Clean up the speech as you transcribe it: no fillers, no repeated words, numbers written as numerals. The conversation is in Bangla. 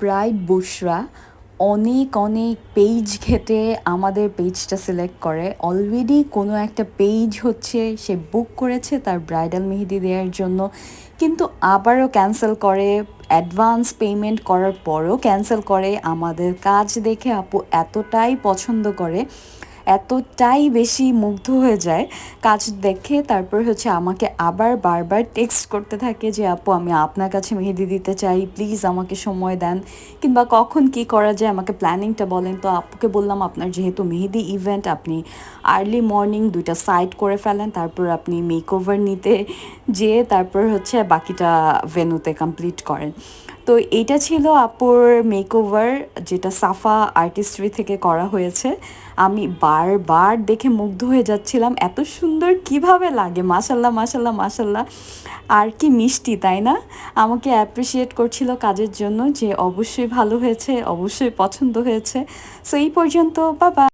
ব্রাইড বুশরা অনেক অনেক পেজ ঘেটে আমাদের পেজটা সিলেক্ট করে। অলরেডি কোনো একটা পেজ হচ্ছে সে বুক করেছে তার ব্রাইডাল মেহেদি দেওয়ার জন্য, কিন্তু আবারও ক্যান্সেল করে। অ্যাডভান্স পেমেন্ট করার পরও ক্যান্সেল করে। আমাদের কাজ দেখে আপু এতটাই পছন্দ করে, এতটাই বেশি মুগ্ধ হয়ে যায় কাজ দেখে। তারপর হচ্ছে আমাকে আবার বারবার টেক্সট করতে থাকে যে আপু আমি আপনার কাছে মেহেদি দিতে চাই, প্লিজ আমাকে সময় দেন, কিংবা কখন কি করা যায় আমাকে প্ল্যানিংটা বলেন। তো আপুকে বললাম আপনার যেহেতু মেহেদি ইভেন্ট, আপনি আর্লি মর্নিং দুইটা সাইড করে ফেলেন, তারপর আপনি মেকওভার নিতে যেয়ে তারপর হচ্ছে বাকিটা ভেন্যুতে কমপ্লিট করেন। তো এইটা ছিল আপুর মেকওভার, যেটা সাফা আর্টিস্ট্রি থেকে করা হয়েছে। আমি বারবার দেখে মুগ্ধ হয়ে যাচ্ছিলাম, এত সুন্দর কিভাবে লাগে, মাশাল্লাহ মাশাল্লাহ মাশাল্লাহ। আর কি মিষ্টি, তাই না? আমাকে অ্যাপ্রিসিয়েট করছিল কাজের জন্য, যে অবশ্যই ভালো হয়েছে, অবশ্যই পছন্দ হয়েছে। সো এই পর্যন্ত, বাবা।